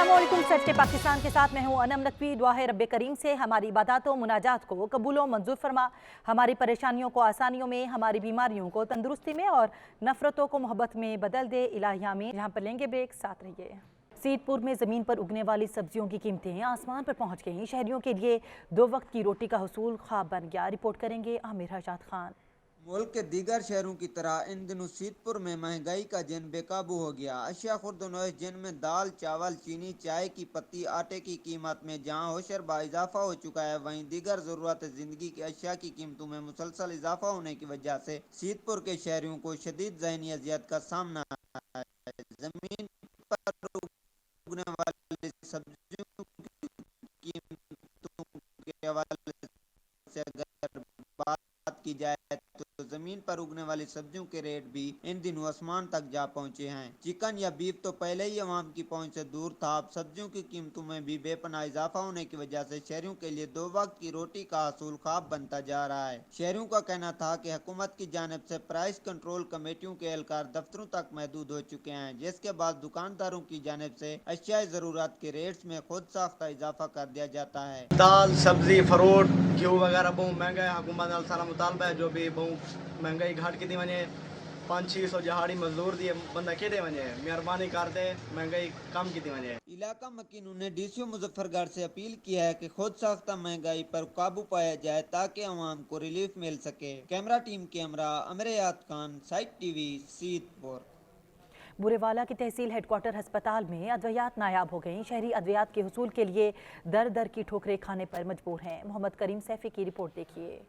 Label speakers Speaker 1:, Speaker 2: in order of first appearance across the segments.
Speaker 1: अस्सलामुअलैकुम। सच्चे पाकिस्तान के साथ मैं हूँ अनम नकवी। दुआ है रब्बे करीम से हमारी इबादत व मुनाजात को कबूल व मंजूर फरमा, हमारी परेशानियों को आसानियों में, हमारी बीमारियों को तंदुरुस्ती में और नफरतों को मोहब्बत में बदल दे। इलाहिया में। जहाँ पर लेंगे ब्रेक, साथ रहिए। सीतपुर में ज़मीन पर उगने वाली सब्जियों की कीमतें आसमान पर पहुँच गईं। शहरियों के लिए 2 वक्त की रोटी का हुसूल ख्वाब बन गया। रिपोर्ट करेंगे आमिर हजात खान।
Speaker 2: मुल्क के दीगर शहरों की तरह इन दिनों सीतपुर में महंगाई का जन बेकाबू हो गया। अशिया खुर्दनोश जिनमें दाल, चावल, चीनी, चाय की पत्ती, आटे की कीमत में जहां होशर बा इजाफा हो चुका है, वहीं दीगर ज़रूरत ज़िंदगी की अशिया की कीमतों में मुसलसल इजाफा होने की वजह से सीतपुर के शहरियों को शदीद ज़हनी अजियत का सामना है। ज़मीन पर उगने वाली सब्जियों की कीमतों के हवाले से अगर बात की जाए तो जमीन पर उगने वाली सब्जियों के रेट भी इन दिनों आसमान तक जा पहुंचे हैं। चिकन या बीफ तो पहले ही अवाम की पहुंच से दूर था। अब सब्जियों की कीमतों में भी बेपनाह इजाफा होने की वजह से शहरियों के लिए 2 वक्त की रोटी का हसूल ख्वाब बनता जा रहा है। शहरियों का कहना था कि हुकूमत की जानिब से प्राइस कंट्रोल कमेटियों के एहलकार दफ्तरों तक महदूद हो चुके हैं, जिसके बाद दुकानदारों की जानिब से अशियाए ज़रूरत के रेट्स में खुद साख्ता इजाफा कर दिया जाता है।
Speaker 3: दाल, सब्जी, फ्रूट, घी वगैरह बहुत महंगा है। हुकूमत ने सारा मुतालबा है जो भी बहुत महंगाई घाट की थी वने 500-600 जहाड़ी मजदूर दिए बंदा के दे वने मेहरबानी कर दे महंगाई कम की थी वने।
Speaker 2: इलाका मकीनों ने डीसीओ मुजफ्फरगढ़ से अपील किया है कि खुद साख्ता महंगाई पर काबू पाया जाए ताकि अवाम को रिलीफ मिल सके। कैमरा टीम के हमरा आमिर हजात खान, साइट टीवी, सीतपुर।
Speaker 1: बुरेवाला की तहसील हेडक्वार्टर अस्पताल में अद्वियात नायाब हो गईं। शहरी अद्वियात के हुसूल के लिए दर दर की ठोकरें खाने पर मजबूर हैं। मोहम्मद करीम सैफी की रिपोर्ट देखिए।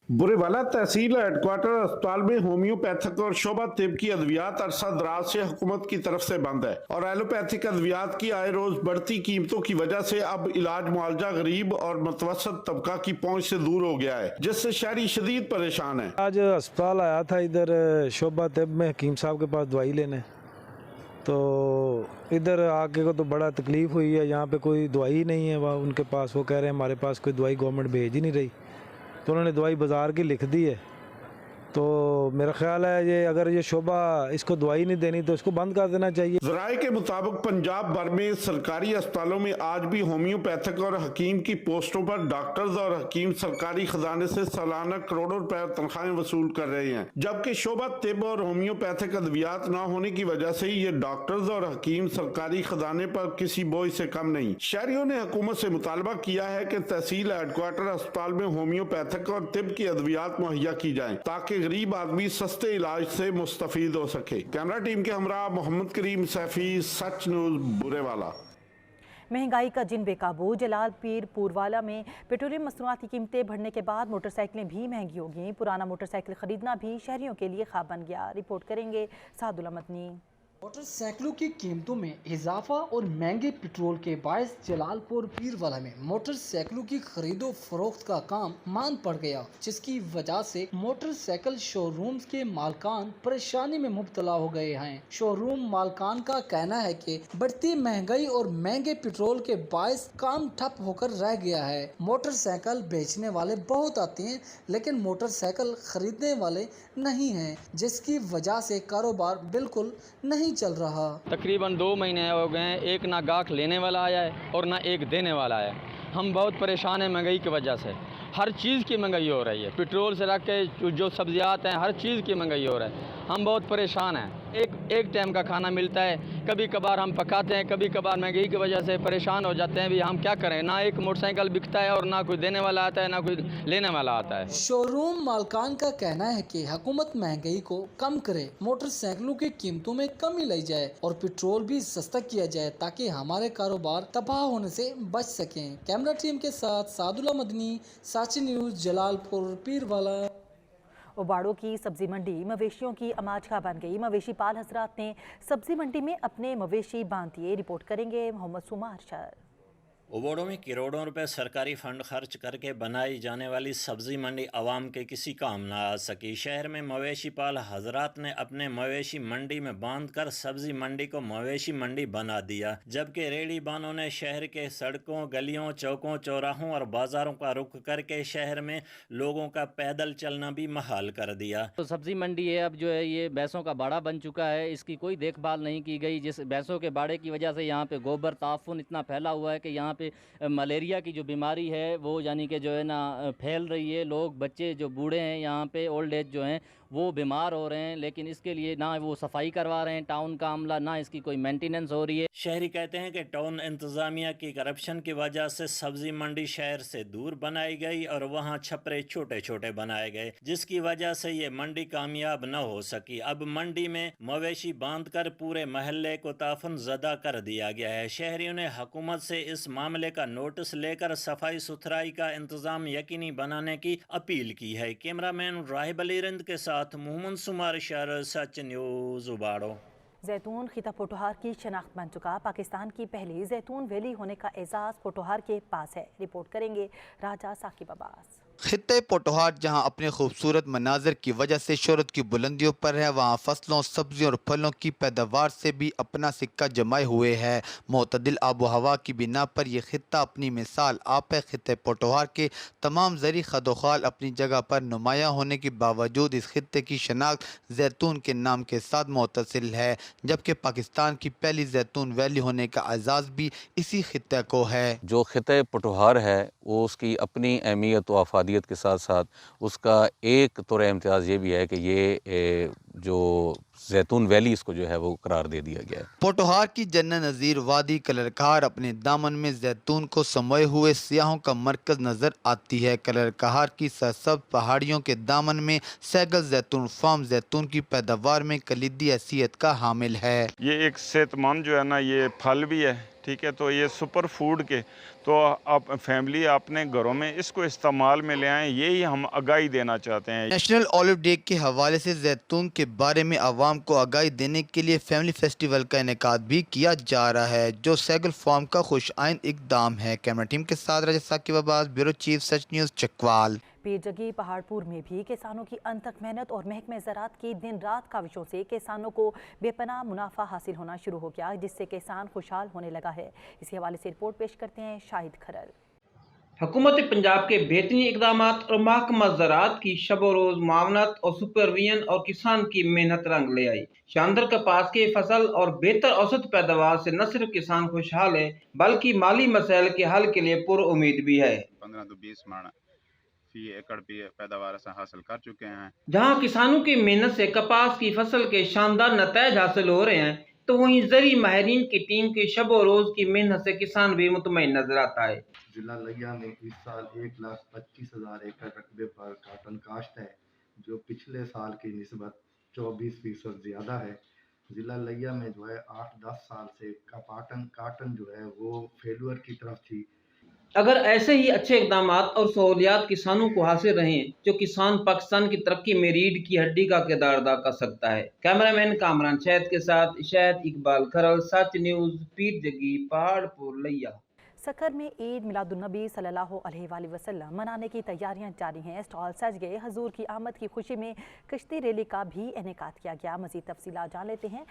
Speaker 4: बुरेवाला तहसील हेडक्वार्टर अस्पताल में होम्योपैथिक और शोबा तिब की अद्वियात अरसा दराज से हुकूमत की तरफ से बंद है और एलोपैथिक अद्वियात की आए रोज बढ़ती कीमतों की वजह से अब इलाज मुआवजा गरीब और मतवसत तबका की पहुंच से दूर हो गया है, जिससे शहरी शदीद परेशान है।
Speaker 5: आज अस्पताल आया था इधर शोबा तिब में हकीम साहब के पास दवाई लेने, तो इधर आके को तो बड़ा तकलीफ हुई है। यहाँ पे कोई दवाई नहीं है वहाँ उनके पास। वो कह रहे हैं हमारे पास कोई दवाई गवर्नमेंट भेज ही नहीं रही, तो उन्होंने दवाई बाज़ार की लिख दी है। तो मेरा ख्याल है ये अगर ये शोबा इसको दवाई नहीं देनी तो इसको बंद कर देना चाहिए।
Speaker 4: ज़राए के मुताबिक पंजाब भर में सरकारी अस्पतालों में आज भी होम्योपैथिक और हकीम की पोस्टों पर डॉक्टर्स और हकीम सरकारी खजाने से सालाना करोड़ों रुपए तनख्वाहें वसूल कर रहे हैं, जबकि शोबा तिब और होम्योपैथिक अद्वियात न होने की वजह से ये डॉक्टर्स और हकीम सरकारी खजाने पर किसी बोझ से कम नहीं। शहरियों ने हुकूमत से मुतालबा किया है कि तहसील हेडक्वार्टर अस्पताल में होम्योपैथिक और तिब की अद्वियात मुहैया की जाए ताकि गरीब आदमी सस्ते इलाज से मुस्तफीद हो सके। कैमरा टीम के हमरा मोहम्मद करीम सैफी, सच न्यूज, बुरेवाला।
Speaker 1: महंगाई का जिन बेकाबू। जलाल पीर पुरवाला में पेट्रोलियम मसनूआत की कीमतें बढ़ने के बाद मोटरसाइकिलें भी महंगी हो गईं। पुराना मोटरसाइकिल खरीदना भी शहरियों के लिए ख्वाब बन गया। रिपोर्ट करेंगे सादुल्ला मदनी।
Speaker 6: मोटरसाइकिलों की कीमतों में इजाफा और महंगे पेट्रोल के बायस जलालपुर पीरवाला में मोटरसाइकिलों की खरीदो फरोख्त का काम मांद पड़ गया, जिसकी वजह से मोटरसाइकिल शोरूम्स के मालकान परेशानी में मुब्तला हो गए हैं। शोरूम मालकान का कहना है कि बढ़ती महंगाई और महंगे पेट्रोल के बायस काम ठप होकर रह गया है। मोटरसाइकिल बेचने वाले बहुत आते हैं लेकिन मोटरसाइकिल खरीदने वाले नहीं हैं, जिसकी वजह से कारोबार बिल्कुल नहीं चल रहा।
Speaker 7: तकरीबन 2 महीने हो गए हैं, एक ना गाहक लेने वाला आया है और ना एक देने वाला आया है। हम बहुत परेशान हैं महंगाई की वजह से। हर चीज़ की महंगाई हो रही है, पेट्रोल से रख के जो सब्जियात हैं, हर चीज़ की महंगाई हो रहा है। हम बहुत परेशान हैं। एक टाइम का खाना मिलता है, कभी कभार हम पकाते हैं, कभी कभार महंगाई की वजह से परेशान हो जाते हैं। भी हम क्या करें, ना एक मोटरसाइकिल बिकता है और ना कोई देने वाला आता है, ना कोई लेने वाला आता है।
Speaker 6: शोरूम मालकान का कहना है कि हुकूमत महंगाई को कम करे, मोटरसाइकिलों की कीमतों में कमी लाई जाए और पेट्रोल भी सस्ता किया जाए ताकि हमारे कारोबार तबाह होने से बच सकें। कैमरा टीम के साथ सादुल्ला मदनी, साची न्यूज, जलालपुर पीरवाला।
Speaker 1: उबाड़ों की सब्जी मंडी मवेशियों की अमाजगाह बन गई। मवेशी पाल हजरात ने सब्जी मंडी में अपने मवेशी बांध दिए। रिपोर्ट करेंगे मोहम्मद सुमा अरशद।
Speaker 8: ओबोड़ो में करोड़ों रुपए सरकारी फंड खर्च करके बनाई जाने वाली सब्जी मंडी आवाम के किसी काम न आ सकी। शहर में मवेशी पाल हजरात ने अपने मवेशी मंडी में बांधकर सब्जी मंडी को मवेशी मंडी बना दिया, जबकि रेहड़ी बानों ने शहर के सड़कों, गलियों, चौकों, चौराहों और बाजारों का रुख करके शहर में लोगों का पैदल चलना भी महाल कर दिया।
Speaker 9: तो सब्जी मंडी है, अब जो है ये भैंसों का बाड़ा बन चुका है, इसकी कोई देखभाल नहीं की गई। जिस भैंसों के बाड़े की वजह से यहाँ पे गोबर ताफुन इतना फैला हुआ है कि यहाँ पे मलेरिया की जो बीमारी है वो यानी कि जो है ना फैल रही है। लोग, बच्चे जो बूढ़े हैं यहाँ पे, ओल्ड एज जो हैं वो बीमार हो रहे हैं, लेकिन इसके लिए ना वो सफाई करवा रहे हैं टाउन का अमला, ना इसकी कोई मेंटेनेंस हो रही है।
Speaker 8: शहरी कहते हैं कि टाउन इंतजामिया की करप्शन की वजह से सब्जी मंडी शहर से दूर बनाई गई और वहां छपरे छोटे छोटे बनाए गए, जिसकी वजह से ये मंडी कामयाब न हो सकी। अब मंडी में मवेशी बांधकर पूरे महल्ले को ताफुन ज़दा कर दिया गया है। शहरियों ने हुकूमत से इस मामले का नोटिस लेकर सफाई सुथराई का इंतजाम यकीनी बनाने की अपील की है। कैमरामैन राहिब अली रिंद के साथ मोहम्मद सुमार शहर, सच न्यूज़ उबाड़ो।
Speaker 1: जैतून खिता पोटोहार की शनाख्त बन चुका। पाकिस्तान की पहली जैतून वैली होने का एजाज़ पोटोहार के पास है। रिपोर्ट करेंगे राजा साकिब अब्बास।
Speaker 10: खित्ते पोटोहार जहां अपने खूबसूरत मनाजिर की वजह से शोहरत की बुलंदियों पर है, वहां फसलों, सब्जियों और फलों की पैदावार से भी अपना सिक्का जमाए हुए है। मोतदिल आबो हवा की बिना पर यह खित्ता अपनी मिसाल आप है। खित्ते पोटोहार के तमाम ज़री खदोखाल अपनी जगह पर नुमायाँ होने के बावजूद इस खित्ते की शनाख्त जैतून के नाम के साथ मुतसिल है, जबकि पाकिस्तान की पहली जैतून वैली होने का एजाज़ भी इसी खित्ते को है।
Speaker 11: जो खित्ते पोटोहार है वो उसकी अपनी अहमियत व अफादियत के साथ साथ उसका एक तौर इम्तियाज़ ये भी है कि ये जो जैतून वैली इसको जो है वो करार दे दिया गया है।
Speaker 10: पोटोहार की जन्नत नज़ीर वादी कलरकहार अपने दामन में जैतून को समोए हुए सियाहों का मरकज नज़र आती है। कलरकहार की सरसब्ज पहाड़ियों के दामन में सैगल जैतून फार्म जैतून की पैदावार में कलीदी हैसियत का हामिल है।
Speaker 12: ये एक सेहतमंद जो है ना ये फल भी है, ठीक है, तो ये सुपर फूड के तो आप फैमिली अपने घरों में इसको इस्तेमाल में ले आएँ, यही हम आगाही देना चाहते हैं।
Speaker 10: नेशनल ऑलिव डे के हवाले से जैतून के बारे में आवाम को आगाही देने के लिए फैमिली फेस्टिवल का इनेकाद भी किया जा रहा है, जो सैगल फार्म का खुश आइन इकदाम है। कैमरा टीम के साथ राजा साकिब अब्बास, ब्यूरो चीफ, सच न्यूज़, चकवाल।
Speaker 1: पीरजगी पहाड़पुर में भी किसानों की अनथक मेहनत और महकमे ज़राअत की दिन रात काविशों से किसानों को बेपनाह मुनाफा हासिल होना शुरू हो गया, जिससे किसान खुशहाल होने लगा है। इसी हवाले से रिपोर्ट पेश करते हैं शाहिद खरल।
Speaker 13: हुकूमत पंजाब के बेहतरीन इकदाम और महकमा ज़राअत की शबो रोज़ मावनत और सुपरविजन और किसान की मेहनत रंग ले आई। शानदार कपास के फसल और बेहतर औसत पैदावार से न सिर्फ किसान खुशहाल है बल्कि माली मसाइल के हल के लिए पुर उम्मीद भी है।
Speaker 14: 15 से 20 मन फी एकड़ भी पैदावार हासिल कर चुके हैं।
Speaker 13: जहां किसानों की मेहनत से कपास की फसल के शानदार नतायज हासिल हो रहे हैं, तो वहीं ज़री माहिरीन की टीम की शबो रोज़ की मेहनत से किसान भी मुतमईन नजर आता है।
Speaker 15: जिला लिया में इस साल 1,25,000 एकड़ रकबे पर काटन काश्त है, जो पिछले साल की निस्बत 24% ज़्यादा है। जिला लिया में जो है 8-10 साल से काटन जो है वो फेलुअर की तरफ थी।
Speaker 13: अगर ऐसे ही अच्छे इकदाम और सहूलियात किसानों को हासिल रहें, जो किसान पाकिस्तान की तरक्की में रीढ़ की हड्डी का किरदार अदा कर सकता है। कैमरामैन कामरान शहद के साथ शहद इकबाल खरल, सच न्यूज़, पीरजगी पहाड़पुर लिया।
Speaker 1: सखर में ईद मिलादुन्नबी सल्लल्लाहु अलैहि वसल्लम मनाने की तैयारियां जारी हैं। स्टॉल सज गए। हजूर की आमद की खुशी में कश्ती रैली का भी इनेकाद किया गया। मजीद तफसीलात जान लेते हैं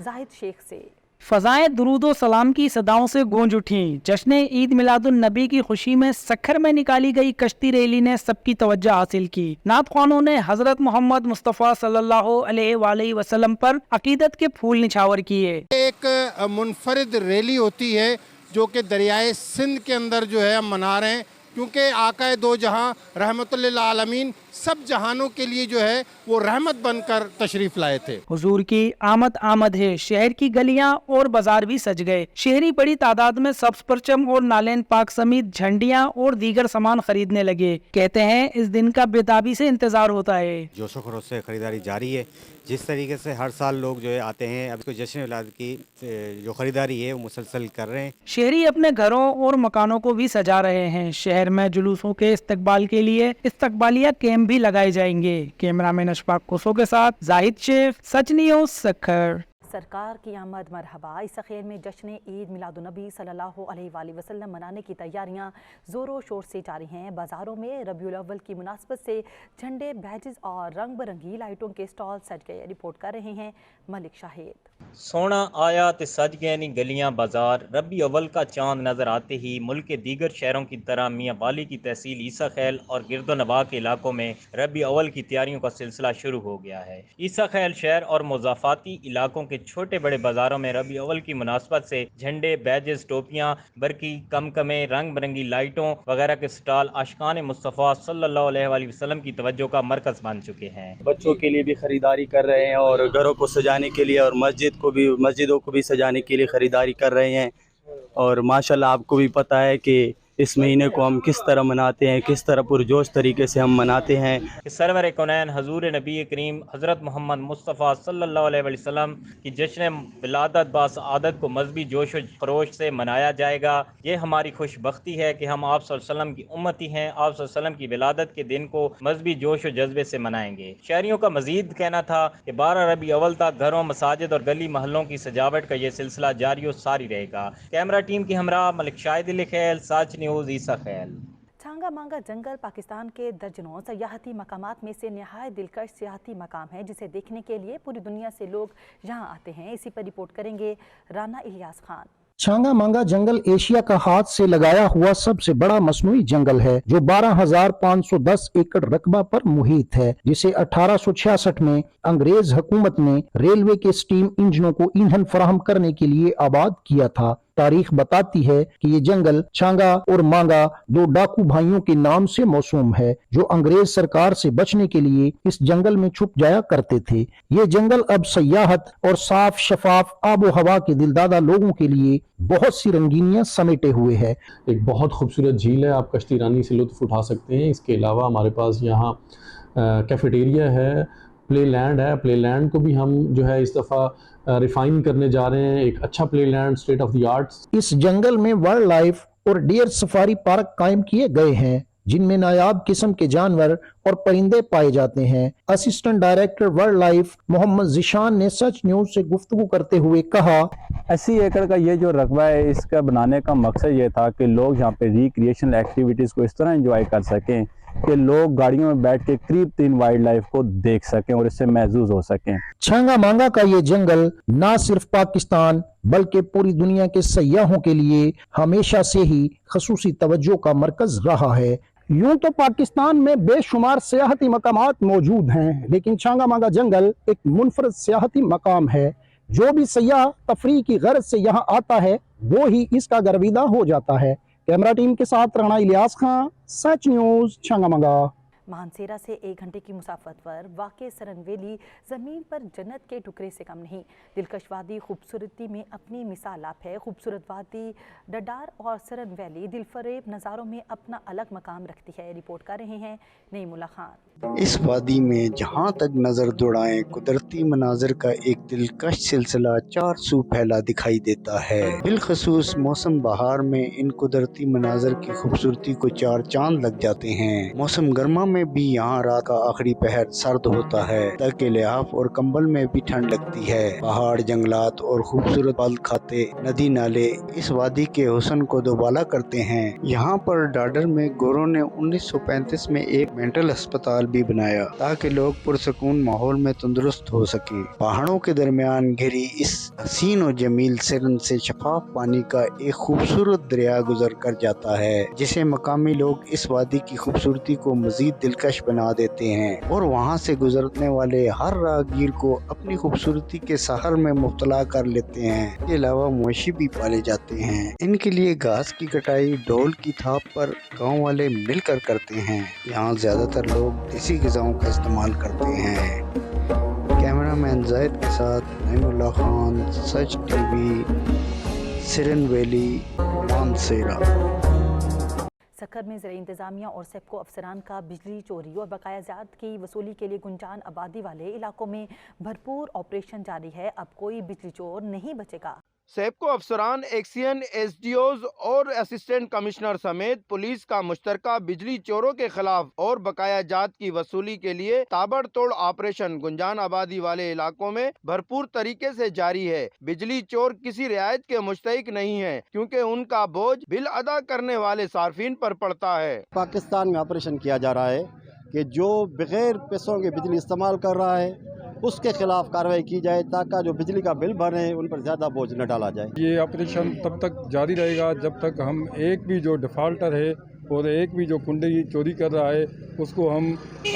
Speaker 1: जाहिद शेख से।
Speaker 16: फ़ज़ाएं दुरूदो सलाम की सदाओं से गूंज उठी। जश्न ईद मिलादुन नबी की खुशी में सखर में निकाली गई कश्ती रैली ने सबकी तवज्जो हासिल की। नात ख्वानों ने हजरत मोहम्मद मुस्तफ़ा सल्लल्लाहु अलैहि वसल्लम पर अकीदत के फूल निछावर किए।
Speaker 17: एक मुनफरिद रैली होती है जो कि दरियाए सिंध के अंदर जो है हम मना रहे हैं, क्योंकि आकाए दो जहां रहमतुल्लिल आलमीन सब जहानों के लिए जो है वो रहमत बनकर तशरीफ लाए थे।
Speaker 16: हुजूर की आमद है। शहर की गलियां और बाजार भी सज गए। शहरी बड़ी तादाद में सब्ज परचम और नालेन पाक समेत झंडियां और दीगर सामान खरीदने लगे। कहते हैं इस दिन का बेताबी से इंतजार होता है।
Speaker 18: जोशो खरोश से खरीदारी जारी है। जिस तरीके से हर साल लोग जो है आते हैं, अब जश्न मिलाद की जो खरीदारी है वो मुसलसल कर रहे हैं।
Speaker 16: शहरी अपने घरों और मकानों को भी सजा रहे हैं। शहर में जुलूसों के इस्तकबाल के लिए इस्तकबालिया कैंप भी लगाए जाएंगे। कैमरामैन अशफाक कोसो के साथ जाहिद शेख, सच न्यूज़, सखर।
Speaker 1: सरकार की आमद मरहबा। इस खेल में जश्न ईद मिलादुन्नबी सल्लल्लाहु अलैहि वसल्लम मनाने की तैयारियां ज़ोरों शोर से जारी हैं। बाज़ारों में रबीउल अव्वल की मुनासबत से झंडे, बैजेस और रंग बिरंगी लाइटों के स्टॉल सज गए। रिपोर्ट कर रहे हैं मलिक शाहिद।
Speaker 19: सोना आया ते सज गए नी गलियां बाजार। रबी अव्वल का चांद नजर आते ही मुल्क के दीगर शहरों की तरह मियाँ वाली की तहसील ईसा खैल और गिरदोनवाह के इलाकों में रबी अव्वल की तैयारियों का सिलसिला शुरू हो गया है। ईसा खैल शहर और मुज़ाफ़ाती इलाकों के छोटे बड़े बाजारों में रबी अव्वल की मुनासबत से झंडे, बैजेस, टोपियाँ, बरकी, कमकमे, रंग बिरंगी लाइटों वगैरह के स्टॉल आशिकाने मुस्तफ़ा सल्लल्लाहु अलैहि वसल्लम की तवज्जो का मरकज़ बन चुके हैं।
Speaker 20: बच्चों के लिए भी खरीदारी कर रहे हैं और घरों को सजाने के लिए और मस्जिदों को भी सजाने के लिए ख़रीदारी कर रहे हैं। और माशाल्लाह आपको भी पता है कि इस महीने को हम किस तरह मनाते हैं, किस तरह पुरजोश तरीके से हम मनाते हैं।
Speaker 19: सरवर कौनैन हजूर नबी करीम हज़रत मोहम्मद मुस्तफ़ा सल्लल्लाहु अलैहि वसल्लम की जश्न विलादत बासआदत को मजहबी जोश व खरोश से मनाया जाएगा। ये हमारी खुशबख्ती है कि हम आप सल्लल्लाहु अलैहि वसल्लम की उम्मती हैं। आप सल्लल्लाहु अलैहि वसल्लम की विलादत के दिन को मजहबी जोश व जज्बे से मनाएंगे। शहरियों का मजीद कहना था कि 12 रबी अव्वल तक घरों, मसाजिद और गली महलों की सजावट का ये सिलसिला जारी और सारी रहेगा। कैमरा टीम की हमरा मलिक शाहिद खेल, सच न्यूज़ ईसा खैल।
Speaker 1: छांगा मांगा जंगल पाकिस्तान के दर्जनों सयाहती मकामात में से नहायत दिलकश सियाहती मकाम है, जिसे देखने के लिए पूरी दुनिया से लोग यहाँ आते हैं। इसी पर रिपोर्ट करेंगे राना इलियास खान।
Speaker 21: छांगा मांगा जंगल एशिया का हाथ से लगाया हुआ सबसे बड़ा मसनूई जंगल है, जो 12,510 एकड़ रकबा पर मुहित है, जिसे 1866 में अंग्रेज हुकूमत ने रेलवे के स्टीम इंजनों को ईंधन फराहम करने के लिए आबाद किया था। तारीख बताती है कि ये जंगल छांगा और मांगा दो डाकू भाइयों के नाम से मौसूम है, जो अंग्रेज सरकार से बचने के लिए इस जंगल में छुप जाया करते थे। ये जंगल अब सयाहत और साफ शफाफ आबो हवा के दिलदादा लोगों के लिए बहुत सी रंगीनियां समेटे हुए है।
Speaker 22: एक बहुत खूबसूरत झील है, आप कश्ती रानी से लुत्फ उठा सकते हैं। इसके अलावा हमारे पास यहाँ कैफेटेरिया है, प्ले लैंड है। प्ले लैंड को भी हम जो है इस दफ़ा रिफाइन करने जा रहे हैं, एक अच्छा play land state of the art.
Speaker 21: इस जंगल में वाइल्ड लाइफ और डियर सफारी पार्क कायम किए गए हैं, जिनमें नायाब किस्म के जानवर और परिंदे पाए जाते हैं। Assistant director wild life Mohammad Zeeshan ने सच न्यूज से गुफ्तगू करते हुए कहा,
Speaker 23: 80 एकड़ का ये जो रकबा है, इसका बनाने का मकसद ये था कि लोग यहाँ पे रिक्रिएशनल एक्टिविटीज़ को इस तरह एंजॉय कर सकें कि लोग गाड़ियों में बैठ के करीब 3 वाइल्ड लाइफ को देख सकें और इससे महसूस हो सकें।
Speaker 21: छांगा मांगा का ये जंगल ना सिर्फ पाकिस्तान बल्कि पूरी दुनिया के सयाहों के लिए हमेशा से ही खसूसी तवज्जो का मरकज रहा है। यूं तो पाकिस्तान में बेशुमार सियाहती मकामात मौजूद हैं, लेकिन छांगा मांगा जंगल एक मुनफरद सियाहती मकाम है। जो भी सयाह तफरीह की गर्ज से यहाँ आता है, वो ही इसका गर्विदा हो जाता है। कैमरा टीम के साथ राना इलियास खान, सच न्यूज़, छांगा मांगा।
Speaker 1: मानसेरा से 1 घंटे की मुसाफत पर वाक़े सरन वैली ज़मीन पर जन्नत के टुकड़े से कम नहीं। दिलकश वादी खूबसूरती में अपनी मिसाल आप है। खूबसूरत वादी डडार और सरन वैली दिलफरेब नज़ारों में अपना अलग मकाम रखती है। रिपोर्ट कर रहे हैं नईमुल्ला खान।
Speaker 24: इस वादी में जहाँ तक नज़र दौड़ाएं, कुदरती मनाजिर का एक दिलकश सिलसिला 4 सू फैला दिखाई देता है। बिलखसूस मौसम बहार में इन कुदरती मनाजिर की खूबसूरती को 4 चांद लग जाते हैं। मौसम गर्मा में भी यहाँ रात का आखिरी पहर सर्द होता है, ताकि लिहाफ और कंबल में भी ठंड लगती है। पहाड़, जंगलात और खूबसूरत फल खाते नदी नाले इस वादी के हुस्न को दोबाला करते हैं। यहाँ पर डाडर में गोरों ने 1935 में एक मेंटल अस्पताल भी बनाया, ताकि लोग पुरसकून माहौल में तंदुरुस्त हो सकें। पहाड़ों के दरमियान घिरी इस हसीन और जमील सिरन से शफाफ पानी का एक खूबसूरत दरिया गुजर कर जाता है, जिसे मकामी लोग इस वादी की खूबसूरती को मजीद दिलकश बना देते हैं और वहाँ से गुजरने वाले हर राहगीर को अपनी खूबसूरती के सहर में मुब्तला कर लेते हैं। इसके अलावा मवेशी भी पाले जाते हैं। इनके लिए घास की कटाई ढोल की थाप पर गाँव वाले मिलकर करते हैं। यहाँ ज्यादातर लोग देसी ग़िज़ाओं का इस्तेमाल करते हैं। कैमरामैन जायद के साथ नईमुल्ला खान, सच टीवी, सिरन वैली, मानसेरा।
Speaker 1: सक्खर में ज़राई इंतज़ामिया और सेप्को अफसरान का बिजली चोरी और बकाया ज़्यादत की वसूली के लिए गुंजान आबादी वाले इलाकों में भरपूर ऑपरेशन जारी है। अब कोई बिजली चोर नहीं बचेगा।
Speaker 2: سیپکو افسران، ایکسین، ایس ڈی اوز اور اسسٹنٹ کمشنر سمیت پولیس کا مشترکہ بجلی چوروں کے خلاف اور بقایا جات کی وصولی کے لیے تابڑ توڑ آپریشن گنجان آبادی والے علاقوں میں بھرپور طریقے سے جاری ہے۔ بجلی چور کسی رعایت کے مستحق نہیں ہیں کیونکہ ان کا بوجھ بل ادا کرنے والے صارفین پر پڑتا ہے۔
Speaker 3: پاکستان میں آپریشن کیا جا رہا ہے کہ جو بغیر پیسوں کے بجلی استعمال کر رہا ہے اس کے خلاف کارروائی کی جائے تاکہ جو بجلی کا بل بھر رہے ہیں ان پر زیادہ بوجھ نہ ڈالا جائے۔
Speaker 4: یہ آپریشن تب تک جاری رہے گا جب تک ہم ایک بھی جو ڈیفالٹر ہے اور ایک بھی جو کنڈی چوری کر رہا ہے اس کو ہم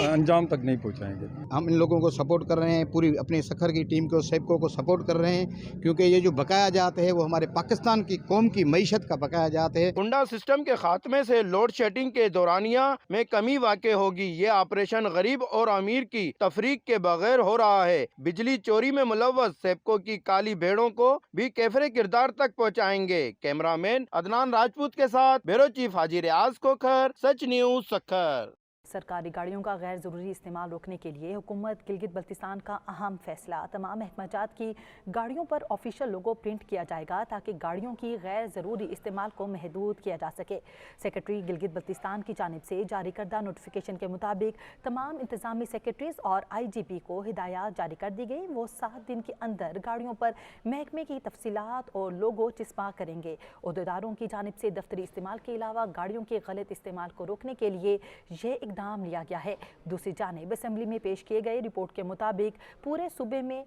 Speaker 4: انجام تک نہیں پہنچائیں گے۔
Speaker 5: ہم ان لوگوں کو سپورٹ کر رہے ہیں، پوری اپنی سکھر کی ٹیم کو، سیپکو کو سپورٹ کر رہے ہیں کیونکہ یہ جو بقایا جات ہے وہ ہمارے پاکستان کی قوم کی معیشت کا بقایا جات ہے۔
Speaker 2: کنڈا سسٹم کے خاتمے سے لوڈ شیڈنگ کے دورانیہ میں کمی واقع ہوگی۔ یہ آپریشن غریب اور امیر کی تفریق کے بغیر ہو رہا ہے۔ بجلی چوری میں ملوث سیپکو کی کالی بھیڑوں کو بھی کیفر کردار تک پہنچائیں گے۔ کیمرہ مین عدنان راجپوت کے ساتھ بیورو چیف حاجی ریاض کھوکھر، سچ نیوز سکھر۔
Speaker 1: سرکاری گاڑیوں کا غیر ضروری استعمال روکنے کے لیے حکومت گلگت بلتستان کا اہم فیصلہ، تمام محکمہ جات کی گاڑیوں پر آفیشیل لوگو پرنٹ کیا جائے گا تاکہ گاڑیوں کی غیر ضروری استعمال کو محدود کیا جا سکے۔ سیکرٹری گلگت بلتستان کی جانب سے جاری کردہ نوٹیفیکیشن کے مطابق تمام انتظامی سیکرٹریز اور آئی جی پی کو ہدایات جاری کر دی گئی، وہ 7 دن کے اندر گاڑیوں پر محکمے کی تفصیلات اور لوگو چسپاں کریں گے۔ عہدیداروں کی جانب سے دفتری استعمال کے علاوہ گاڑیوں کے غلط استعمال کو روکنے کے لیے یہ اقدام لیا گیا ہے۔ دوسری جانب اسمبلی میں پیش کیے گئے رپورٹ کے مطابق پورے صوبے میں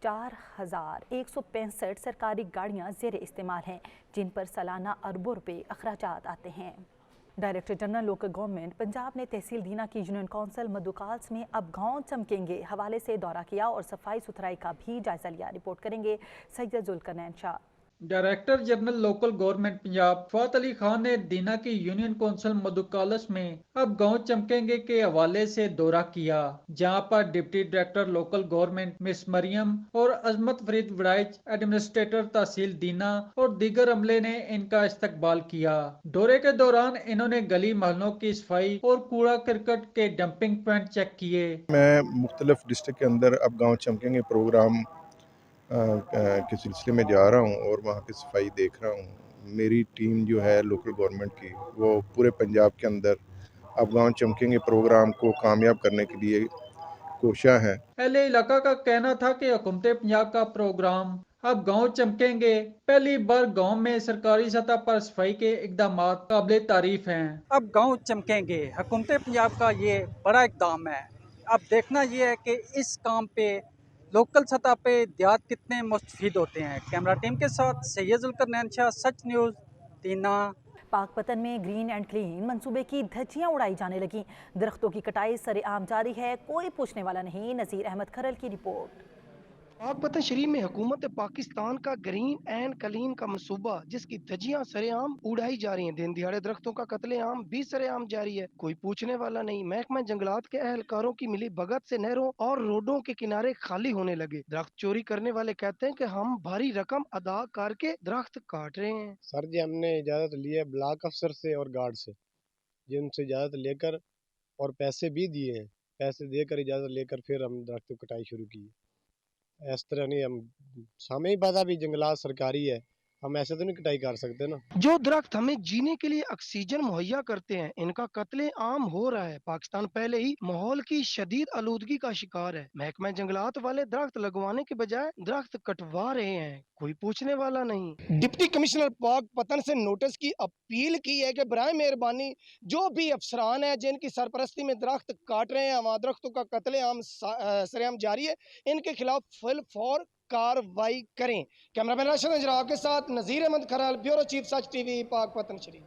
Speaker 1: 4165 سرکاری گاڑیاں زیر استعمال ہیں جن پر سالانہ اربوں روپے اخراجات آتے ہیں۔ Director general local government Punjab نے تحصیل دینا کی یونین کونسل مدوکالس میں اب گاؤں چمکیں گے حوالے سے دورہ کیا اور صفائی ستھرائی کا بھی جائزہ لیا۔ رپورٹ کریں گے Syed Zulqarnain Shah.
Speaker 25: Director general local government Punjab Fawad Ali Khan نے دینا کی یونین کونسل مدوکالس میں اب گاؤں چمکیں گے کے حوالے سے دورہ کیا، جہاں پر ڈپٹی ڈائریکٹر لوکل گورنمنٹ مس مریم اور عظمت فرید وڑائچ، ایڈمنسٹریٹر تحصیل دینا اور دیگر عملے نے ان کا استقبال کیا۔ دورے کے دوران انہوں نے گلی محلوں کی صفائی اور کوڑا کرکٹ کے ڈمپنگ پوائنٹ چیک کیے۔
Speaker 26: میں مختلف ڈسٹرکٹ کے اندر اب گاؤں چمکیں گے پروگرام کے سلسلے میں جا رہا ہوں اور وہاں کی صفائی دیکھ رہا ہوں۔ میری ٹیم جو ہے لوکل گورنمنٹ کی وہ پورے پنجاب کے اندر اب گاؤں چمکیں گے پروگرام کو کامیاب کرنے کے لیے کوشاں ہیں۔
Speaker 25: اہل علاقہ کا کہنا تھا کہ حکومت پنجاب کا پروگرام اب گاؤں چمکیں گے پہلی بار گاؤں میں سرکاری سطح پر صفائی کے اقدامات قابل تعریف ہیں۔
Speaker 27: اب گاؤں چمکیں گے، حکومت پنجاب کا یہ بڑا اقدام ہے۔ اب دیکھنا یہ ہے کہ اس کام پہ لوکل سطح پہ دیہات کتنے مستفید ہوتے ہیں۔ کیمرہ ٹیم کے ساتھ سید ذوالقرنین شاہ، سچ نیوز، دینا۔
Speaker 1: پاک پتن میں گرین اینڈ کلین منصوبے کی دھجیاں اڑائی جانے لگیں، درختوں کی کٹائی سرے عام جاری ہے، کوئی پوچھنے والا نہیں۔ نذیر احمد کھرل کی رپورٹ۔
Speaker 28: پاک پتن شریف میں حکومت پاکستان کا گرین اینڈ کلین کا منصوبہ جس کی دھجیاں سرے عام اڑائی جا رہی ہیں، دن دہاڑے درختوں کا قتل عام بھی سرے عام جاری ہے، کوئی پوچھنے والا نہیں۔ محکمہ جنگلات کے اہلکاروں کی ملی بھگت سے نہروں اور روڈوں کے کنارے خالی ہونے لگے۔ درخت چوری کرنے والے کہتے ہیں کہ ہم بھاری رقم ادا کر کے درخت کاٹ رہے ہیں۔
Speaker 29: سر جی ہم نے اجازت لی ہے بلاک افسر سے اور گارڈ سے، جن سے اجازت لے کر اور پیسے بھی دیے ہیں، پیسے دے کر اجازت لے کر پھر ہم درخت کٹائی شروع کی۔ اس طرح نہیں، ہمیں ہی پتا بھی جنگلات سرکاری ہے، ہم ایسے تو نہیں کٹائی کر سکتے نا۔
Speaker 28: جو درخت ہمیں جینے کے لیے آکسیجن مہیا کرتے ہیں ان کا قتل عام ہو رہا ہے۔ پاکستان پہلے ہی ماحول کی شدید آلودگی کا شکار ہے، محکمہ جنگلات والے درخت لگوانے کے بجائے درخت کٹوا رہے ہیں، کوئی پوچھنے والا نہیں۔
Speaker 30: ڈپٹی کمشنر پاک پتن سے نوٹس کی اپیل کی ہے کہ برائے مہربانی جو بھی افسران ہیں جن کی سرپرستی میں درخت کاٹ رہے ہیں، وہاں درختوں کا قتل عام سرعام جاری ہے، ان کے خلاف فل فور کاروائی کریں۔ کیمرہ مین راشد انجراف کے ساتھ نذیر احمد کھرل، بیورو چیف سچ ٹی وی، پاک پتن شریف۔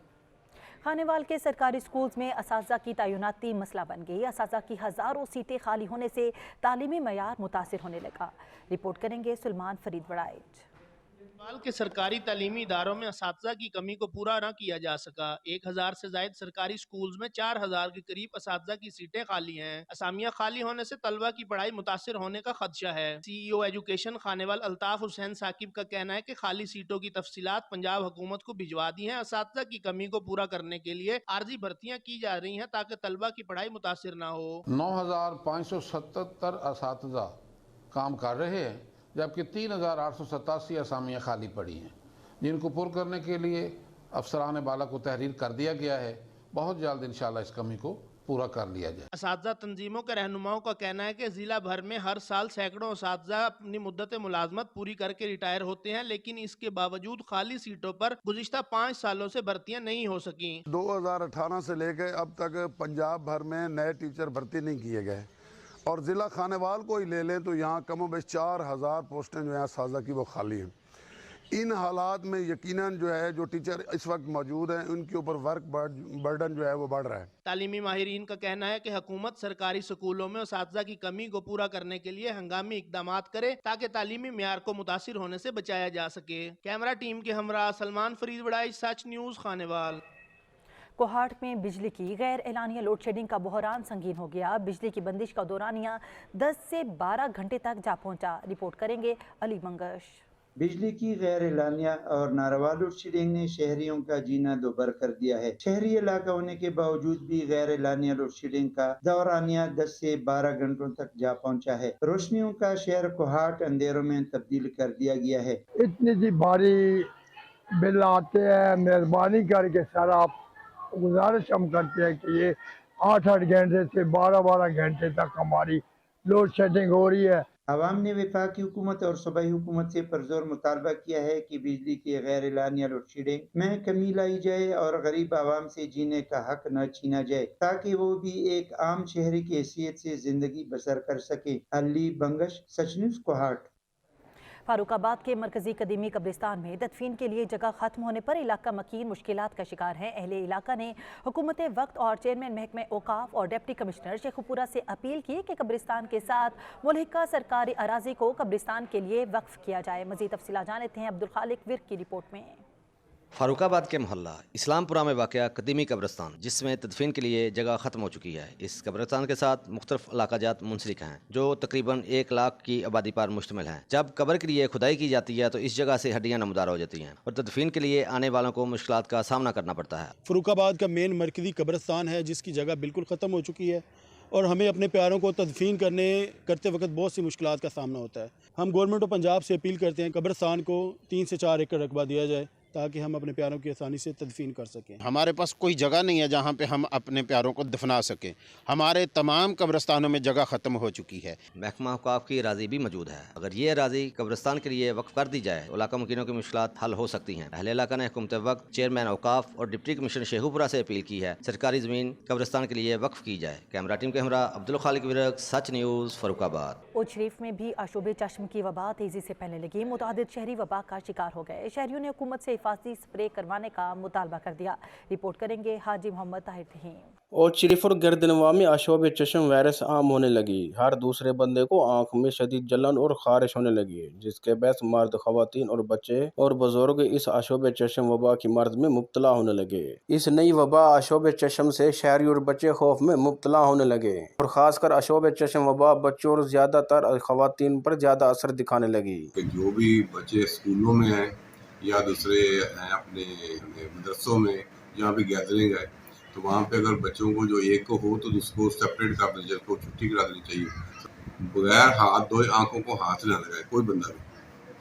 Speaker 1: خانیوال کے سرکاری سکولز میں اساتذہ کی تعیناتی مسئلہ بن گئی، اساتذہ کی ہزاروں سیٹیں خالی ہونے سے تعلیمی معیار متاثر ہونے لگا۔ رپورٹ کریں گے سلمان فرید وڑائچ۔
Speaker 31: خانیوال کے سرکاری تعلیمی اداروں میں اساتذہ کی کمی کو پورا نہ کیا جا سکا۔ 1000 سے زائد سرکاری سکولز میں 4000 کے قریب اساتذہ کی سیٹیں خالی ہیں۔ اسامیاں خالی ہونے سے طلبہ کی پڑھائی متاثر ہونے کا خدشہ ہے۔ سی ای او ایجوکیشن خانیوال الطاف حسین ثاقب کا کہنا ہے کہ خالی سیٹوں کی تفصیلات پنجاب حکومت کو بھجوا دی ہیں۔ اساتذہ کی کمی کو پورا کرنے کے لیے عارضی بھرتیاں کی جا رہی ہیں تاکہ طلبہ کی پڑھائی متاثر نہ ہو۔
Speaker 32: 9577 اساتذہ کام کر رہے ہیں،
Speaker 6: जबकि 3,887 असामियाँ खाली पड़ी हैं, जिनको पुर करने के लिए अफसरान बाला को तहरीर कर दिया गया है। बहुत जल्द इंशाल्लाह इस कमी को पूरा कर लिया जाए।
Speaker 31: असातिज़ा तंजीमों के रहनुमाओं का कहना है कि जिला भर में हर साल सैकड़ों असातिज़ा अपनी मुद्दत मुलाजमत पूरी करके रिटायर होते हैं, लेकिन इसके बावजूद खाली सीटों पर गुज़िश्ता 5 सालों से भर्तियां नहीं हो सकी।
Speaker 7: 2018 से लेकर अब तक पंजाब भर में नए टीचर भर्ती नहीं किए गए, और ज़िला खानेवाल को ही ले लें तो यहाँ कम बेश 4,000 पोस्टें जो हैं असातिज़ा की वो खाली हैं। इन हालात में यकीनन जो है जो टीचर इस वक्त मौजूद हैं उनके ऊपर वर्क बर्डन जो है वो बढ़ रहा है।
Speaker 31: तालीमी माहिरीन का कहना है कि हुकूमत सरकारी स्कूलों में असातिज़ा की कमी को पूरा करने के लिए हंगामी इकदामात करे ताकि तालीमी म्यार को मुतासिर होने से बचाया जा सके। कैमरा टीम के हमरा सलमान फरीद बड़ाई, सच न्यूज़, खानेवाल।
Speaker 1: कोहाट में बिजली की गैर एलानिया लोड शेडिंग का बहरान संगीन हो गया। बिजली की बंदिश का दौरानिया 10 से 12 घंटे तक जा पहुंचा। रिपोर्ट करेंगे अली मंगश।
Speaker 8: बिजली की गैर एलानिया और नारवा लोड शेडिंग ने शहरियों का जीना दोबर कर दिया है। शहरी इलाका होने के बावजूद भी गैर एलानिया लोड शेडिंग का दौरानिया 10 से 12 घंटों तक जा पहुंचा है। रोशनियों का शहर कोहाट अंधेरों में तब्दील कर दिया गया है।
Speaker 9: इतनी सी भारी बिल आते हैं, मेहरबानी करके सर आप गुजारिश हम करते हैं कि ये 8-8 घंटे से 12-12 घंटे तक हमारी लोड शेडिंग हो रही है।
Speaker 8: अवाम ने वफाकी हुकूमत और सूबाई हुकूमत से पुरजोर मुतालबा किया है कि बिजली की गैर एलानिया लोड शेडिंग में कमी लाई जाए और गरीब आवाम से जीने का हक न छीना जाए, ताकि वो भी एक आम शहरी की हैसियत से जिंदगी बसर कर सके। अली बंगश, सच न्यूज़, कोहाट।
Speaker 1: फारुखाबाद के मरकजी कदीमी कब्रिस्तान में तदफीन के लिए जगह खत्म होने पर इलाका मकीन मुश्किलात का शिकार है। अहले इलाका ने हुकूमत वक्त और चेयरमैन महकमे औकाफ और डिप्टी कमिश्नर शेखुपुरा से अपील की कि कब्रिस्तान के साथ मुल्हिका सरकारी अराजी को कब्रिस्तान के लिए वक्फ किया जाए। मज़ीद तफसीलात जानते हैं अब्दुल खालिक विर्क की रिपोर्ट में।
Speaker 10: फारुखाबाद के मोहल्ला इस्लामपुरा में वाक़या कदीमी कब्रिस्तान, जिसमें तदफीन के लिए जगह ख़त्म हो चुकी है। इस कब्रिस्तान के साथ मुख्तलिफ इलाकाजात मुंसलिक हैं जो तकरीबन 1 लाख की आबादी पर मुश्तमिल हैं। जब कब्र के लिए खुदाई की जाती है तो इस जगह से हड्डियाँ नमदार हो जाती हैं और तदफीन के लिए आने वालों को मुश्किलात का सामना करना पड़ता है।
Speaker 11: फरुखाबाद का मेन मरकज़ी कब्रिस्तान है जिसकी जगह बिल्कुल ख़त्म हो चुकी है और हमें अपने प्यारों को तदफीन करते वक्त बहुत सी मुश्किलात का सामना होता है। हम गवर्नमेंट ऑफ पंजाब से अपील करते हैं कब्रिस्तान को 3 से 4 एकड़ रकबा दिया जाए ताकि हम अपने प्यारों की आसानी से तदफीन कर सकें।
Speaker 12: हमारे पास कोई जगह नहीं है जहाँ पे हम अपने प्यारों को दफना सकें। हमारे तमाम कब्रिस्तानों में जगह ख़त्म हो चुकी है।
Speaker 10: महकमा औकाफ की राजी भी मौजूद है। अगर ये राजी कब्रिस्तान के लिए वक्फ कर दी जाए तो इलाका मुकीनों की मुश्किलात हल हो सकती हैं। अहले इलाका ने हुकूमत वक्त, चेयरमैन औकाफ और डिप्टी कमिश्नर शेखुपुरा से अपील की है सरकारी ज़मीन कब्रिस्तान के लिए वक्फ की जाए। कैमरा टीम के हमरा अब्दुल खालिक विरक, सच न्यूज़, फरुखाबाद।
Speaker 1: उज शरीफ में भी आशोब चश्म की वबा तेजी से फैलने लगी। मुतादिद शहरी वबा का शिकार हो गए। शहरियों ने हुकूमत से हिफाजती स्प्रे करवाने का मुतालबा कर दिया। रिपोर्ट करेंगे हाजी मोहम्मद ताहिर तहीम।
Speaker 13: और शरीफ और गर्दनवा में आशोब चश्म वायरस आम होने लगी। हर दूसरे बंदे को आंख में शदीद जलन और खारिश होने लगी, जिसके बहस मर्द, खवातीन और बच्चे और बुजुर्ग इस आशोब चश्म वबा की मर्ज में मुब्तला होने लगे। इस नई वबा आशोब चश्म से शहरी और बच्चे खौफ में मुब्तला होने लगे और खासकर आशोब चश्म वबा बच्चों और ज्यादातर खवातीन पर ज्यादा असर दिखाने लगी।
Speaker 14: जो भी बच्चे स्कूलों में हैं या दूसरे अपने मदरसों में जहाँ भी गैदरिंग है तो वहाँ पे अगर बच्चों को जो एक को हो तो उसको सेपरेट कर देना चाहिए, उसको छुट्टी करा देनी चाहिए। बगैर हाथ धोए आंखों को हाथ न लगाए, कोई बंदा भी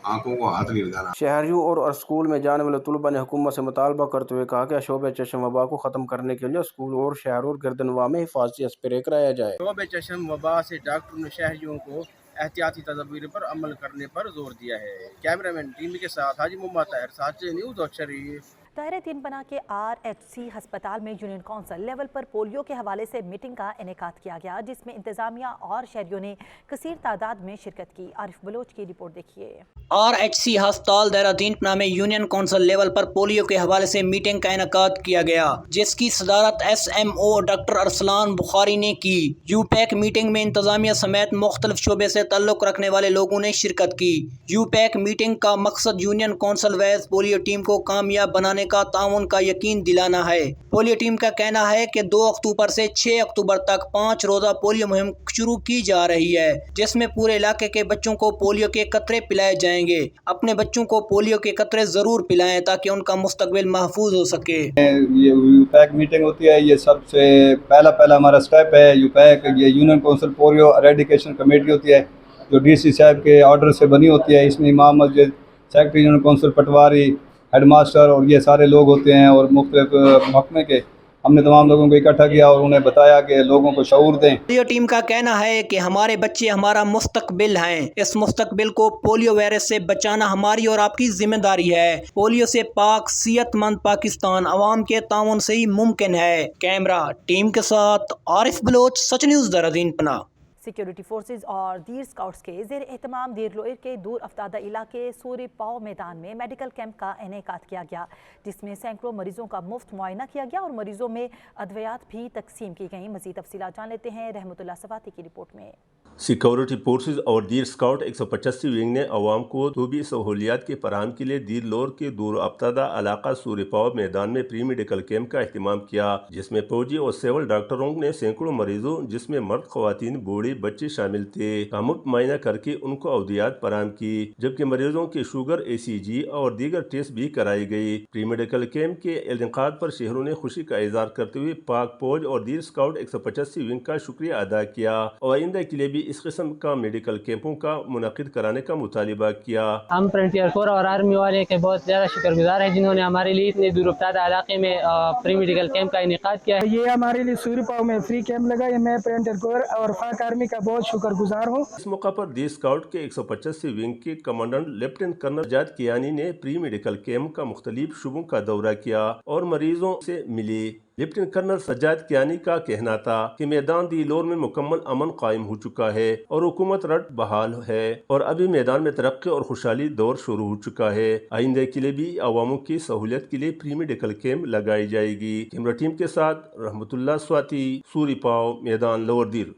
Speaker 14: आंखों को हाथ नहीं लगाना।
Speaker 13: शहरियों और स्कूल में जाने वाले तलबा ने हुकूमत से मुतालबा करते हुए कहा कि आशोब चश्म वबा को ख़त्म करने के लिए स्कूल और शहर और गर्दनवा में हिफाजती स्प्रे कराया जाए। आशोब चश्म वबा से डॉक्टर ने शहरियों को एहतियाती तदबीर पर अमल करने पर जोर दिया है। कैमरामैन टीम के साथ हाजी मोहम्मद ताहिर, सच न्यूज़, और शरीफ।
Speaker 1: दायरे 3 बना के RHC अस्पताल में यूनियन कौंसिल लेवल पर पोलियो के हवाले से मीटिंग का इनेकाद किया गया, जिसमें इंतजामिया और शहरियों ने कसीर तादाद में शिरकत की। आरिफ बलोच की रिपोर्ट देखिए।
Speaker 15: RHC अस्पताल दायरा 3 बना में यूनियन कौंसिल लेवल पर पोलियो के हवाले से मीटिंग का इनेकाद किया गया, जिसकी सदारत SMO डॉक्टर अरसलान बुखारी ने की। यूपैक मीटिंग में इंतजामिया समेत मुख्तलिफ शोबे से ताल्लुक रखने वाले लोगों ने शिरकत की। यूपैक मीटिंग का मकसद यूनियन कौंसिल वैज पोलियो टीम को कामयाब बनाने का ताउन का यकीन दिलाना है। पोलियो टीम का कहना है कि 2 अक्टूबर से 6 अक्टूबर तक 5 रोजा पोलियो मुहिम शुरू की जा रही है, जिसमें पूरे इलाके के बच्चों को पोलियो के कतरे पिलाए जाएंगे। अपने बच्चों को पोलियो के कतरे जरूर पिलाएं ताकि उनका मुस्तकबिल महफूज हो सके।
Speaker 17: ये यूपैक मीटिंग होती है, ये सबसे पहला हमारा स्टेप है। यूपैक ये union council polio eradication committee होती है, जो DC साहब के ऑर्डर से बनी होती है। इसमें इमाम मस्जिद, सेक्रेटरी जनरल कौंसिल पटवारी, हेड मास्टर और ये सारे लोग होते हैं और मुख्तलिफ महकमे के। हमने तमाम लोगों को इकट्ठा किया और उन्हें बताया कि लोगों को शऊर दें।
Speaker 15: पोलियो टीम का कहना है कि हमारे बच्चे हमारा मुस्तकबिल हैं। इस मुस्तकबिल को पोलियो वायरस से बचाना हमारी और आपकी जिम्मेदारी है। पोलियो से पाक सेहतमंद पाकिस्तान अवाम के ताउन से ही मुमकिन है। कैमरा टीम के साथ आरिफ बलोच, सच न्यूज़ देहरादून पना।
Speaker 1: सिक्योरिटी फोर्सेज और दीर स्काउट्स के ज़ेर एहतमाम दीर लोयर के दूर अफ्तादा इलाके सूरी पाव मैदान में मेडिकल कैंप का इनेकाद किया गया, जिसमें सैकड़ों मरीजों का मुफ्त मुआयना किया गया और मरीजों में अद्वियात भी तकसीम की गई। मज़ीद तफसीलात जान लेते हैं रहमतुल्लाह सवाती की रिपोर्ट में।
Speaker 3: सिक्योरिटी फोर्सेज और दीर स्काउट 185 विंग ने अवाम को तोबी सहूलियात के फराहम के लिए दीर लोर के दूर अफ्तादा इलाका सूरी पाव मैदान में प्री मेडिकल कैंप का अहतमाम किया, जिसमें फौजी और सिविल डॉक्टरों ने सैकड़ों मरीजों जिसमें मर्द, खवातीन, बूढ़े, बच्चे शामिल थे का मुफ्त मुआयना करके उनको अवधियात फराहम की, जबकि मरीजों के शुगर, ACG और दीगर टेस्ट भी कराई गई। प्री मेडिकल कैंप के इनेकाद पर शहरों ने खुशी का इजहार करते हुए पाक फौज और दीर स्काउट 185 विंग का शुक्रिया अदा किया और आइंदा के लिए भी इस किस्म का मेडिकल कैंपों का मुनाकिद कराने का मुतालिबा किया।
Speaker 4: हम फ्रंटियर कोर और आर्मी वाले के बहुत ज़्यादा शुक्रगुजार हैं जिन्होंने हमारे लिए इतने दूर अफ्तादा इलाके में प्री मेडिकल कैंप का इनेकाद किया है।
Speaker 28: ये हमारे लिए सूरी पाव में फ्री कैंप लगा है। मैं फ्रंटियर कोर और पाक आर्मी का बहुत शुक्रगुजार हूँ।
Speaker 3: इस मौका पर दीर स्काउट के 185 विंग के कमांडेंट लेफ्टिनेंट कर्नल जाद कियानी ने प्री मेडिकल कैंप का मुख्तलिफ शुबों का दौरा किया और मरीजों से मिली। लेफ्टिनेंट कर्नल सज्जाद कियानी का कहना था कि मैदान दी लोर में मुकम्मल अमन कायम हो चुका है और हुकूमत रट बहाल है और अभी मैदान में तरक्की और खुशहाली दौर शुरू हो चुका है। आइंदे के लिए भी अवामों की सहूलियत के लिए प्री मेडिकल कैंप लगाई जाएगी। कैमरा टीम के साथ रहमतुल्लाह स्वाति, सूरी पाव मैदान लोअर दीर।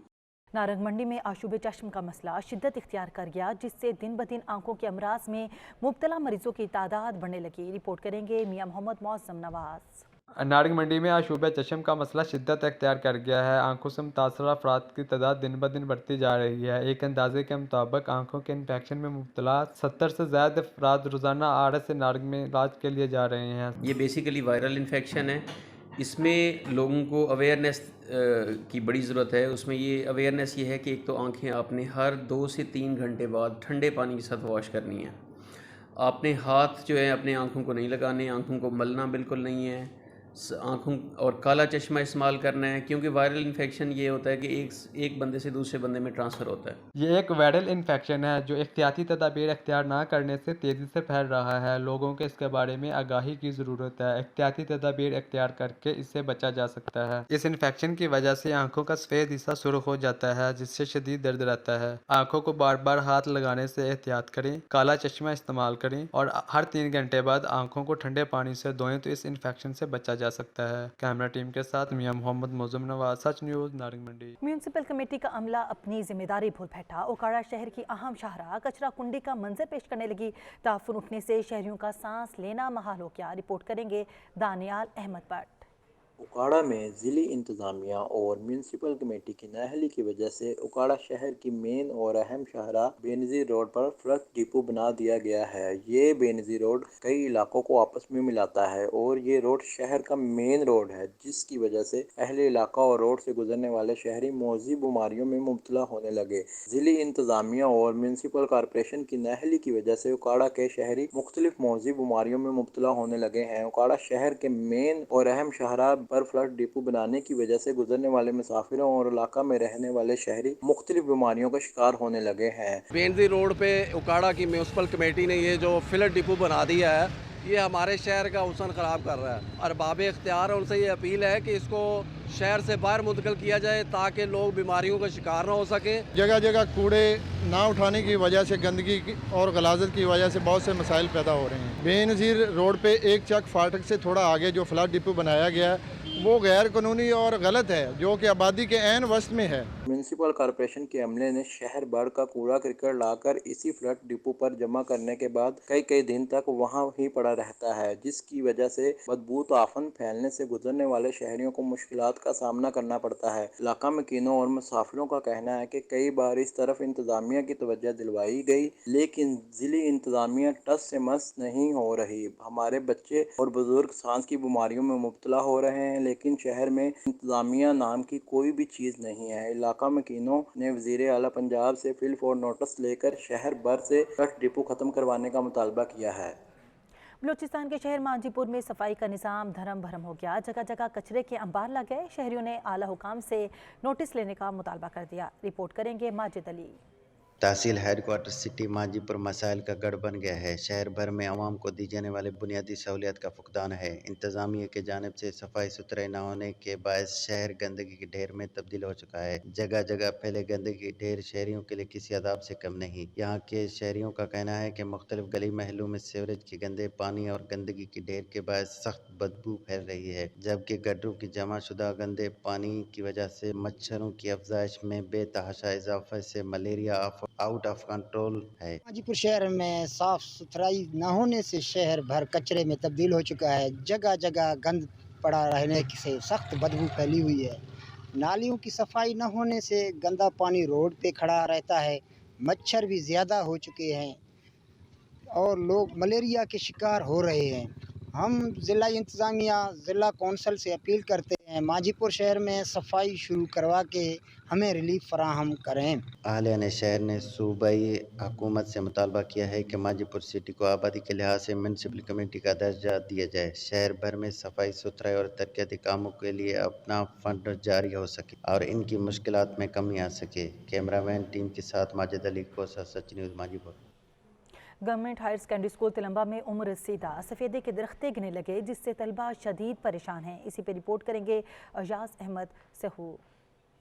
Speaker 1: नारंग मंडी में आशूब चश्म का मसला शिद्दत इख्तियार कर गया, जिससे दिन ब दिन आंखों के अमराज में मुब्तला मरीजों की तादाद बढ़ने लगी। रिपोर्ट करेंगे मियां मोहम्मद मौसम नवाज।
Speaker 5: नारंग मंडी में आशूब चश्म का मसला शिद्दत इख्तियार कर गया है। आंखों से मुतासर अफराद की तादाद दिन ब दिन बढ़ती जा रही है। एक अंदाजे के मुताबिक आंखों के इन्फेक्शन में मुब्तला 70 से ज़्यादा अफराद रोज़ाना आरएस से नारंग में इलाज के लिए जा रहे हैं।
Speaker 16: ये बेसिकली वायरल इन्फेक्शन है। इसमें लोगों को अवेयरनेस की बड़ी ज़रूरत है। उसमें ये अवेयरनेस ये है कि एक तो आंखें आपने हर 2 से 3 घंटे बाद ठंडे पानी के साथ वॉश करनी है। आपने हाथ जो है अपने आंखों को नहीं लगाने, आंखों को मलना बिल्कुल नहीं है। आँखों और काला चश्मा इस्तेमाल करना है, क्योंकि वायरल इन्फेक्शन ये होता है कि एक बंदे से दूसरे बंदे में ट्रांसफ़र होता है।
Speaker 5: ये एक वायरल इन्फेक्शन है जो एहतियाती तदाबीर इख्तियार ना करने से तेज़ी से फैल रहा है। लोगों को इसके बारे में आगाही की ज़रूरत है। एहतियाती तदाबीर इख्तियार करके इससे बचा जा सकता है। इस इन्फेक्शन की वजह से आँखों का सफ़ेद हिस्सा सुर्ख हो जाता है, जिससे शदीद दर्द रहता है। आँखों को बार बार हाथ लगाने से एहतियात करें। काला चश्मा इस्तेमाल करें और हर 3 घंटे बाद आँखों को ठंडे पानी से धोएं तो इस इन्फेक्शन से बचा जा सकता है। कैमरा टीम के साथ मियां मोहम्मद मौसम नवाज, सच न्यूज़, नारंग मंडी।
Speaker 1: म्यूनसिपल कमेटी का अमला अपनी जिम्मेदारी भूल बैठा। ओकाड़ा शहर की अहम शाहराह कचरा कुंडी का मंजर पेश करने लगी। ताफुन उठने से शहरियों का सांस लेना महाल हो गया। रिपोर्ट करेंगे दानियाल अहमद भट्ट।
Speaker 18: उकाड़ा में ज़िली इंतज़ामिया और म्यूनसिपल कमेटी की नाअहली की वजह से उकाड़ा शहर की मेन और अहम शाहराह बेनज़ीर रोड पर फ्लड डिपो बना दिया गया है। ये बेनज़ीर रोड कई इलाकों को आपस में मिलाता है और ये रोड शहर का मेन रोड है, जिसकी वजह से अहले इलाका और रोड से गुजरने वाले शहरी मौजी बीमारियों में मुब्तला होने लगे। ज़िली इंतज़ामिया और म्यूनसिपल कॉरपोरेशन की नाअहली की वजह से उकाड़ा के शहरी मुख्तलिफ मौजी बीमारियों में मुब्तला होने लगे हैं। उकाड़ा शहर के मेन और अहम शाहराह पर फ्लड डिपो बनाने की वजह से गुजरने वाले मुसाफिरों और इलाका में रहने वाले शहरी मुख्तलिफ बीमारियों का शिकार होने लगे हैं।
Speaker 19: बेनज़ीर रोड पे उकाड़ा की म्यूनसिपल कमेटी ने ये जो फ्लड डिपो बना दिया है, ये हमारे शहर का हुस्न ख़राब कर रहा है। अरबाब इख्तियार उनसे ये अपील है कि इसको शहर से बाहर मुंतकिल किया जाए ताकि लोग बीमारियों का शिकार ना हो सके।
Speaker 20: जगह जगह कूड़े ना उठाने की वजह से, गंदगी और गलाजत की वजह से बहुत से मसाइल पैदा हो रहे हैं। बेनज़ीर रोड पे एक चक फाटक से थोड़ा आगे जो फ्लड डिपो बनाया गया है वो गैर कानूनी और गलत है, जो कि आबादी के ऐन वस्त में है।
Speaker 18: म्यूनसिपल कॉरपोरेशन के अमले ने शहर भर का कूड़ा करकट लाकर इसी फ्लड डिपो पर जमा करने के बाद कई दिन तक वहां ही पड़ा रहता है, जिसकी वजह से बदबू ताफन फैलने से गुजरने वाले शहरियों को मुश्किलात का सामना करना पड़ता है। इलाका मकीनों और मुसाफिरों का कहना है कि कई बार इस तरफ इंतजामिया की तवज्जो दिलवाई गई, लेकिन जिली इंतजामिया टस से मस नहीं हो रही। हमारे बच्चे और बुजुर्ग सांस की बीमारियों में मुब्तला हो रहे हैं, लेकिन शहर में इंतजामिया नाम की कोई भी चीज़ नहीं है। इलाका محققہ مکینوں نے وزیر اعلیٰ پنجاب سے فی الفور نوٹس لے کر شہر بھر سے ٹرک ڈپو ختم کروانے کا مطالبہ کیا ہے۔
Speaker 1: بلوچستان کے شہر مانجی پور میں صفائی کا نظام دھرم بھرم ہو گیا، جگہ جگہ کچرے کے انبار لگ گئے۔ شہریوں نے اعلیٰ حکام سے نوٹس لینے کا مطالبہ کر دیا۔ رپورٹ کریں گے ماجد علی۔
Speaker 2: تحصیل ہیڈ کوارٹر سٹی مانجی پور مسائل کا گڑھ بن گیا ہے۔ شہر بھر میں عوام کو دی جانے والے بنیادی سہولیات کا فقدان ہے۔ انتظامیہ کی جانب سے صفائی ستھرائی نہ ہونے کے باعث شہر گندگی کے ڈھیر میں تبدیل ہو چکا ہے۔ جگہ جگہ پھیلے گندگی کے ڈھیر شہریوں کے لیے کسی عذاب سے کم نہیں۔ یہاں کے شہریوں کا کہنا ہے کہ مختلف گلی محلوں میں سیوریج کے گندے پانی اور گندگی کے ڈھیر کے باعث سخت بدبو پھیل رہی ہے، جبکہ گڈروں کی جمع شدہ گندے پانی کی وجہ سے مچھروں کی افزائش میں بے تحاشا اضافے سے ملیریا آؤٹ آف کنٹرول ہے۔
Speaker 6: مانجی پور شہر میں صاف ستھرائی نہ ہونے سے شہر بھر کچرے میں تبدیل ہو چکا ہے۔ جگہ جگہ گند پڑا رہنے سے سخت بدبو پھیلی ہوئی ہے۔ نالیوں کی صفائی نہ ہونے سے گندا پانی روڈ پہ کھڑا رہتا ہے۔ مچھر بھی زیادہ ہو چکے ہیں اور لوگ ملیریا کے شکار ہو رہے ہیں۔ ہم ضلع انتظامیہ، ضلع کونسل سے اپیل کرتے ہیں مانجی پور شہر میں صفائی شروع کروا کے ہمیں ریلیف فراہم کریں۔
Speaker 2: اہلیہ نے شہر نے صوبائی حکومت سے مطالبہ کیا ہے کہ مانجی پور سٹی کو آبادی کے لحاظ سے میونسپل کمیٹی کا درجہ دیا جائے، شہر بھر میں صفائی ستھرائی اور ترقیاتی کاموں کے لیے اپنا فنڈ جاری ہو سکے اور ان کی مشکلات میں کمی آ سکے۔ کیمرہ مین ٹیم کے ساتھ ماجد علی کوسا، سچ نیوز مانجی پور۔
Speaker 1: گورنمنٹ ہائر سیکنڈری اسکول تلمبہ میں عمر رسیدہ سفیدے کے درخت گرنے لگے، جس سے طلبہ شدید پریشان ہیں۔ اسی پہ رپورٹ کریں گے اعجاز Ahmad سہو۔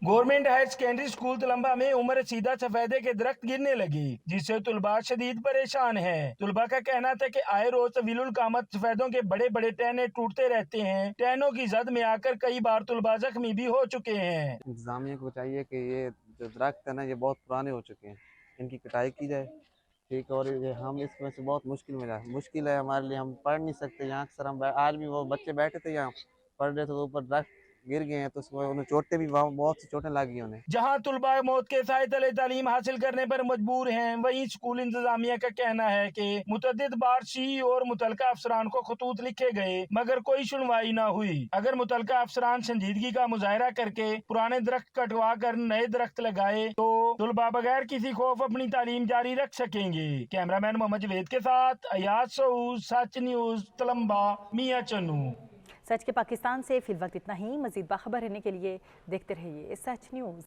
Speaker 21: Government higher secondary school تلمبہ میں عمر رسیدہ سفیدے کے درخت گرنے لگے، جس سے طلباء شدید پریشان ہیں۔ طلباء کا کہنا تھا کہ آئے روز طویل القامت سفیدوں کے بڑے بڑے ٹہنے ٹوٹتے رہتے ہیں۔ ٹہنوں کی زد میں آ کر کئی بار طلباء زخمی بھی ہو چکے ہیں۔
Speaker 22: انتظامیہ کو چاہیے کہ یہ جو درخت ہے نا، یہ بہت پرانے ہو چکے ہیں، ان کی کٹائی کی جائے، ٹھیک ہے، اور ہم اس میں سے بہت مشکل ہے ہمارے لیے، ہم پڑھ نہیں سکتے یہاں۔ اکثر ہم آج بھی وہ بچے بیٹھے تھے یہاں پڑھ رہے تھے تو اوپر درخت گر گئے ہیں، تو اس میں انہیں چوٹیں بھی بہت سی چوٹیں لگی انہیں۔
Speaker 21: جہاں طلباء موت کے سائے تلے تعلیم حاصل کرنے پر مجبور ہیں، وہیں اسکول انتظامیہ کا کہنا ہے کہ متعدد بار سی اور متعلقہ افسران کو خطوط لکھے گئے مگر کوئی سنوائی نہ ہوئی۔ اگر متعلقہ افسران سنجیدگی کا مظاہرہ کر کے پرانے درخت کٹوا کر نئے درخت لگائے تو طلباء بغیر کسی خوف اپنی تعلیم جاری رکھ سکیں گے۔ کیمرہ مین محمد جوید کے ساتھ ایاز سعود، سچ نیوز تلمبہ، میاں چنو۔
Speaker 1: سچ کے پاکستان سے فی الوقت اتنا ہی۔ مزید باخبر رہنے کے لیے دیکھتے رہیے سچ نیوز۔